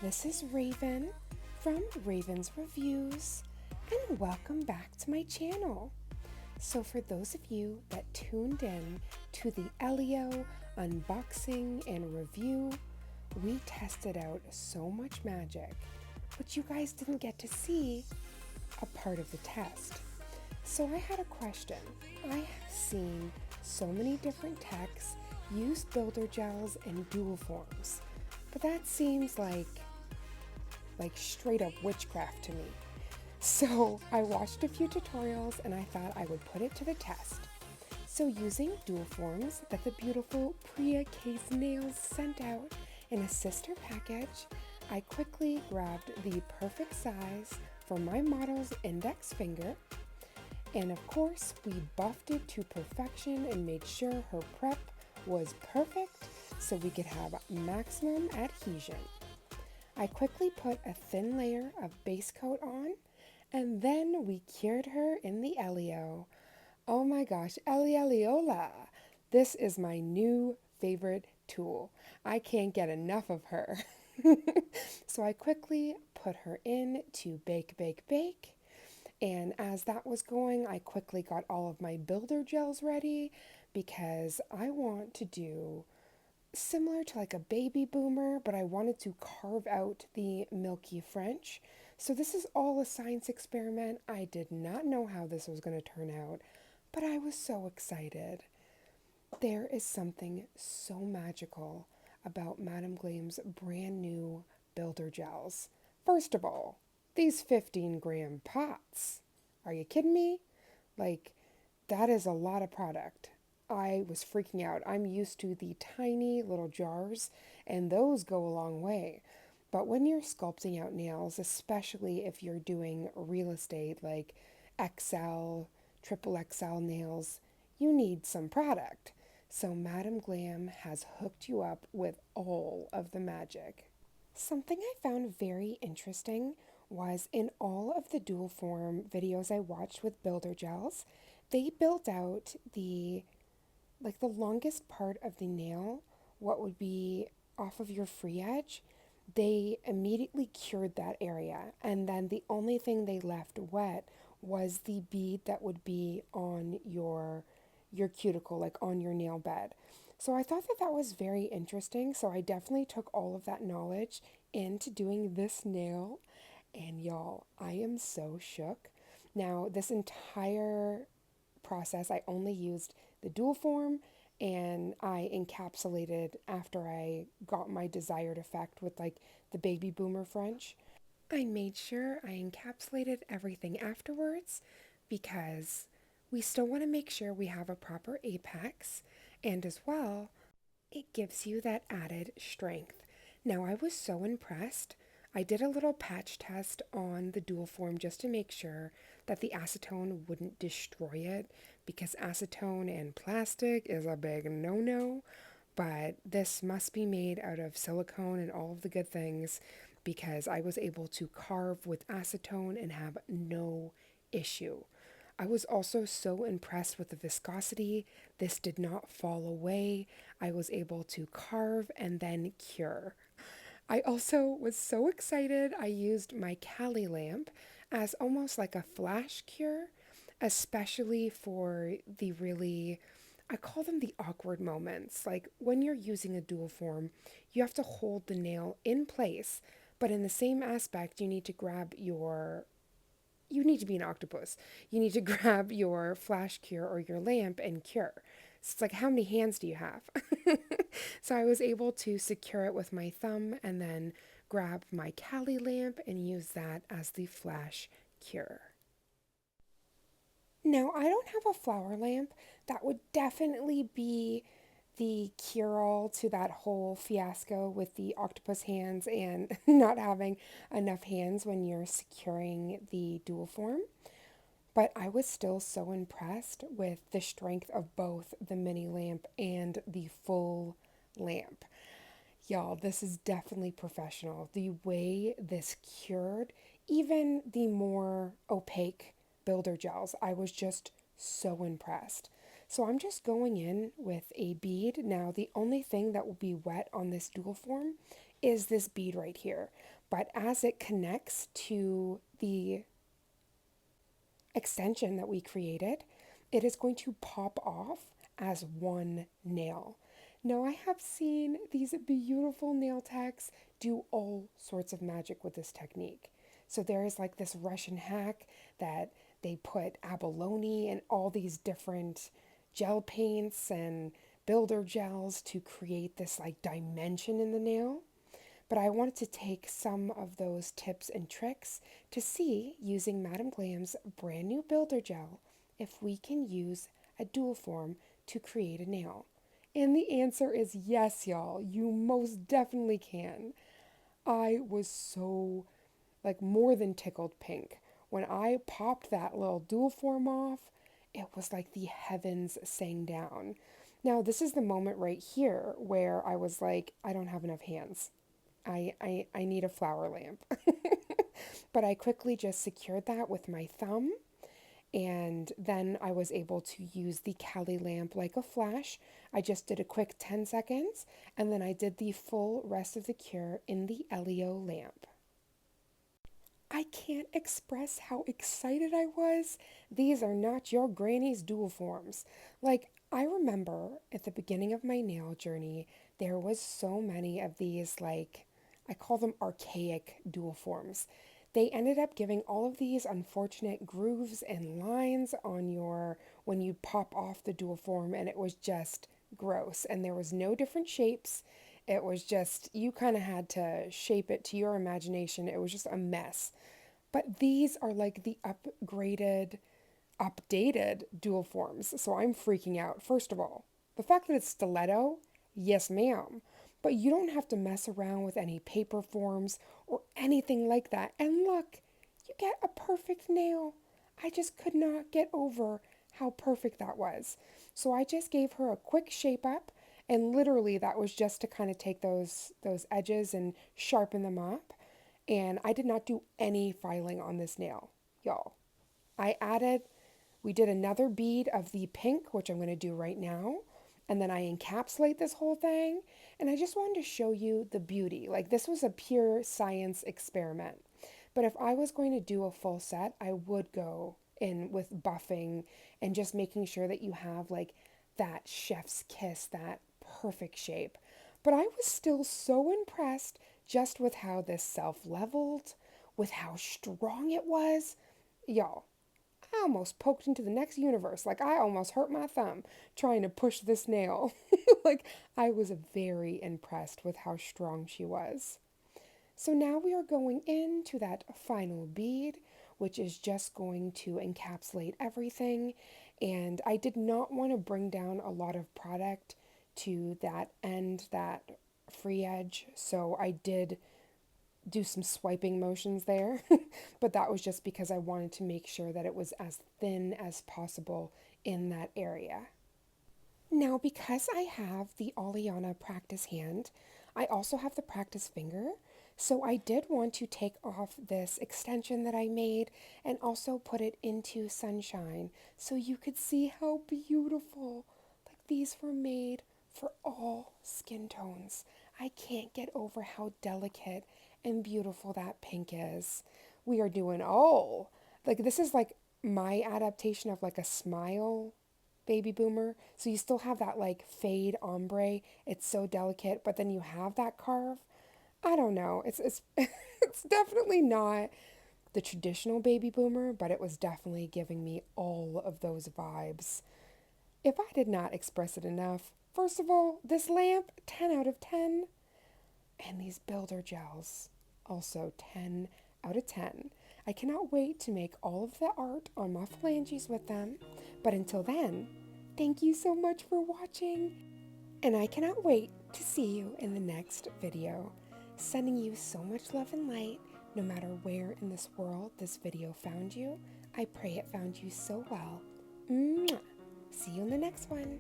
This is Raven from Raven's Reviews, and welcome back to my channel. So for those of you that tuned in to the Elio unboxing and review, we tested out so much magic, but you guys didn't get to see a part of the test. So I had a question. I have seen so many different techs use builder gels and dual forms, but that seems like straight up witchcraft to me. So I watched a few tutorials and I thought I would put it to the test. So using dual forms that the beautiful Priya Case Nails sent out in a sister package, I quickly grabbed the perfect size for my model's index finger. And of course, we buffed it to perfection and made sure her prep was perfect so we could have maximum adhesion. I quickly put a thin layer of base coat on, and then we cured her in the Elio. Oh my gosh, Eliola! This is my new favorite tool. I can't get enough of her. So I quickly put her in to bake, bake, bake. And as that was going, I quickly got all of my builder gels ready because I want to do similar to like a baby boomer, but I wanted to carve out the Milky French. So this is all a science experiment. I did not know how this was going to turn out, but I was so excited. There is something so magical about Madam Glam's brand new builder gels. First of all, these 15-gram pots. Are you kidding me? Like, that is a lot of product. I was freaking out. I'm used to the tiny little jars, and those go a long way. But when you're sculpting out nails, especially if you're doing real estate like XL, triple XL nails, you need some product. So Madam Glam has hooked you up with all of the magic. Something I found very interesting was in all of the dual form videos I watched with builder gels, they built out the longest part of the nail, what would be off of your free edge, they immediately cured that area. And then the only thing they left wet was the bead that would be on your cuticle, like on your nail bed. So I thought that that was very interesting. So I definitely took all of that knowledge into doing this nail. And y'all, I am so shook. Now, this entire process, I only used the dual form and I encapsulated after I got my desired effect with like the baby boomer French. I made sure I encapsulated everything afterwards because we still want to make sure we have a proper apex, and as well, it gives you that added strength. Now, I was so impressed. I did a little patch test on the dual form just to make sure that the acetone wouldn't destroy it because acetone and plastic is a big no-no, but this must be made out of silicone and all of the good things because I was able to carve with acetone and have no issue. I was also so impressed with the viscosity. This did not fall away. I was able to carve and then cure. I also was so excited. I used my Cali lamp as almost like a flash cure, especially for the really, I call them the awkward moments. Like when you're using a dual form, you have to hold the nail in place, but in the same aspect, you need to be an octopus. You need to grab your flash cure or your lamp and cure. So it's like, how many hands do you have? So I was able to secure it with my thumb and then grab my Cali lamp and use that as the flash cure. Now, I don't have a flower lamp. That would definitely be the cure-all to that whole fiasco with the octopus hands and not having enough hands when you're securing the dual form. But I was still so impressed with the strength of both the mini lamp and the full lamp. Y'all, this is definitely professional. The way this cured even the more opaque builder gels, I was just so impressed. So I'm just going in with a bead. Now, the only thing that will be wet on this dual form is this bead right here. But as it connects to the extension that we created, it is going to pop off as one nail. Now, I have seen these beautiful nail techs do all sorts of magic with this technique. So there is like this Russian hack that they put abalone and all these different gel paints and builder gels to create this like dimension in the nail. But I wanted to take some of those tips and tricks to see, using Madam Glam's brand new builder gel, if we can use a dual form to create a nail. And the answer is yes, y'all. You most definitely can. I was so, like, more than tickled pink. When I popped that little dual form off, it was like the heavens sang down. Now, this is the moment right here where I was like, I don't have enough hands. I need a flower lamp. But I quickly just secured that with my thumb. And then I was able to use the Cali lamp like a flash. I just did a quick 10 seconds, and then I did the full rest of the cure in the Elio lamp. I can't express how excited I was. These are not your granny's dual forms. Like, I remember at the beginning of my nail journey, there was so many of these, like, I call them archaic dual forms. They ended up giving all of these unfortunate grooves and lines on your, when you pop off the dual form, and it was just gross. And there was no different shapes. It was just, you kind of had to shape it to your imagination. It was just a mess. But these are like the upgraded, updated dual forms. So I'm freaking out. First of all, the fact that it's stiletto, yes, ma'am. But you don't have to mess around with any paper forms or anything like that. And look, you get a perfect nail. I just could not get over how perfect that was. So I just gave her a quick shape up, and literally that was just to kind of take those edges and sharpen them up. And I did not do any filing on this nail, y'all. We did another bead of the pink, which I'm going to do right now. And then I encapsulate this whole thing. And I just wanted to show you the beauty. Like, this was a pure science experiment. But if I was going to do a full set, I would go in with buffing and just making sure that you have like that chef's kiss, that perfect shape. But I was still so impressed just with how this self-leveled, with how strong it was. Y'all, I almost poked into the next universe. Like, I almost hurt my thumb trying to push this nail. Like, I was very impressed with how strong she was. So now we are going into that final bead, which is just going to encapsulate everything. And I did not want to bring down a lot of product to that end, that free edge. So I did do some swiping motions there, but that was just because I wanted to make sure that it was as thin as possible in that area. Now, because I have the Oleana practice hand, I also have the practice finger, so I did want to take off this extension that I made and also put it into sunshine so you could see how beautiful. Like, these were made for all skin tones. I can't get over how delicate and beautiful that pink is. We are doing like, this is like my adaptation of like a smile baby boomer. So you still have that like fade ombre. It's so delicate, but then you have that carve. I don't know. It's it's definitely not the traditional baby boomer, but it was definitely giving me all of those vibes. If I did not express it enough, first of all, this lamp, 10 out of 10. And these builder gels, also 10 out of 10. I cannot wait to make all of the art on my phalanges with them. But until then, thank you so much for watching. And I cannot wait to see you in the next video. Sending you so much love and light, no matter where in this world this video found you. I pray it found you so well. Mwah. See you in the next one.